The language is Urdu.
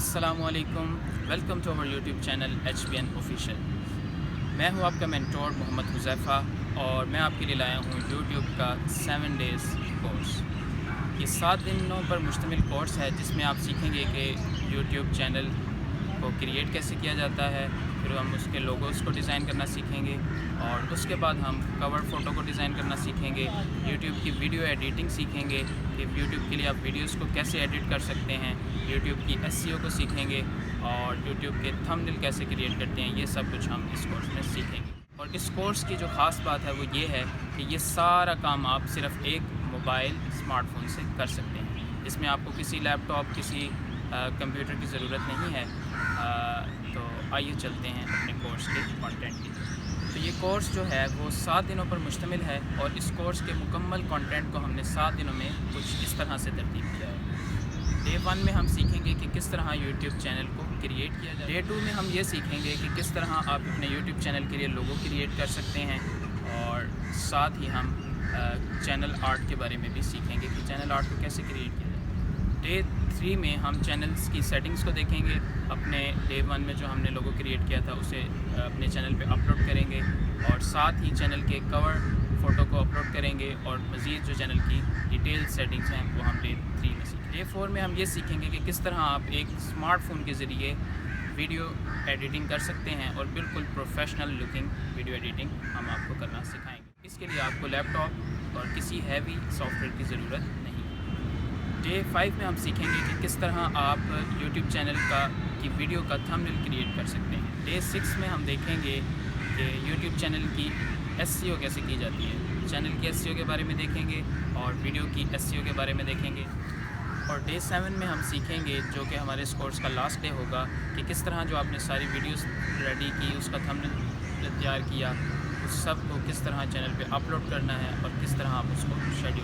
السلام علیکم، ویلکم ٹو اور یوٹیوب چینل HBN آفیشیل۔ میں ہوں آپ کا مینٹور محمد حذیفہ اور میں آپ کے لیے لایا ہوں یوٹیوب کا 7 ڈیز کورس۔ یہ 7 دنوں پر مشتمل کورس ہے جس میں آپ سیکھیں گے کہ یوٹیوب چینل کو کریٹ کیسے کیا جاتا ہے، پھر ہم اس کے لوگوز کو ڈیزائن کرنا سیکھیں گے اور اس کے بعد ہم کور فوٹو کو ڈیزائن کرنا سیکھیں گے، یوٹیوب کی ویڈیو ایڈیٹنگ سیکھیں گے کہ یوٹیوب کے لیے آپ ویڈیوز کو کیسے ایڈٹ کر سکتے ہیں، یوٹیوب کی SEO کو سیکھیں گے اور یوٹیوب کے تھمبنیل کیسے کریٹ کرتے ہیں، یہ سب کچھ ہم اس کورس میں سیکھیں گے۔ اور اس کورس کی جو خاص بات ہے وہ یہ ہے کہ یہ سارا کام آپ صرف ایک موبائل اسمارٹ فون سے کر سکتے ہیں، اس میں آپ کو کسی لیپ ٹاپ کسی کمپیوٹر کی ضرورت نہیں ہے۔ تو آئیے چلتے ہیں اپنے کورس کے کانٹینٹ کی۔ تو یہ کورس جو ہے وہ 7 دنوں پر مشتمل ہے اور اس کورس کے مکمل کانٹینٹ کو ہم نے 7 دنوں میں کچھ اس طرح سے ترتیب کیا ہے۔ ڈے 1 میں ہم سیکھیں گے کہ کس طرح یوٹیوب چینل کو کریٹ کیا جائے۔ ڈے 2 میں ہم یہ سیکھیں گے کہ کس طرح آپ اپنے یوٹیوب چینل کے لیے لوگو کریٹ کر سکتے ہیں اور ساتھ ہی ہم چینل آرٹ کے بارے میں بھی سیکھیں گے کہ چینل آرٹ کو کیسے کریٹ کیا جائے۔ ڈے 3 میں ہم چینلز کی سیٹنگز کو دیکھیں گے، اپنے ڈے 1 میں جو ہم نے لوگو کریٹ کیا تھا اسے اپنے چینل پہ اپلوڈ کریں گے اور ساتھ ہی چینل کے کور فوٹو کو اپلوڈ کریں گے اور مزید جو چینل کی ڈیٹیل سیٹنگز ہیں وہ ہم ڈے 3 میں سیکھیں گے۔ ڈے 4 میں ہم یہ سیکھیں گے کہ کس طرح آپ ایک اسمارٹ فون کے ذریعے ویڈیو ایڈیٹنگ کر سکتے ہیں اور بالکل پروفیشنل لکنگ ویڈیو ایڈیٹنگ ہم آپ کو کرنا سکھائیں گے۔ اس کے لیے آپ کو لیپ ٹاپ اور کسی ہیوی سافٹ ویئر کی ضرورت نہیں۔ ڈے 5 میں ہم سیکھیں گے کہ کس طرح آپ یوٹیوب چینل کی ویڈیو کا تھمبنیل کریٹ کر سکتے ہیں۔ ڈے 6 میں ہم دیکھیں گے کہ یوٹیوب چینل کی SEO کیسے کی جاتی ہے، چینل کی SEO کے بارے میں دیکھیں گے اور ویڈیو کی SEO کے بارے میں دیکھیں گے۔ اور ڈے 7 میں ہم سیکھیں گے جو کہ ہمارے اس کورس کا لاسٹ ڈے ہوگا کہ کس طرح جو آپ نے ساری ویڈیوز ریڈی کی، اس کا تھمبنیل تیار کیا، اس سب کو کس طرح چینل پہ اپلوڈ کرنا ہے اور کس طرح آپ اس کو شیڈیول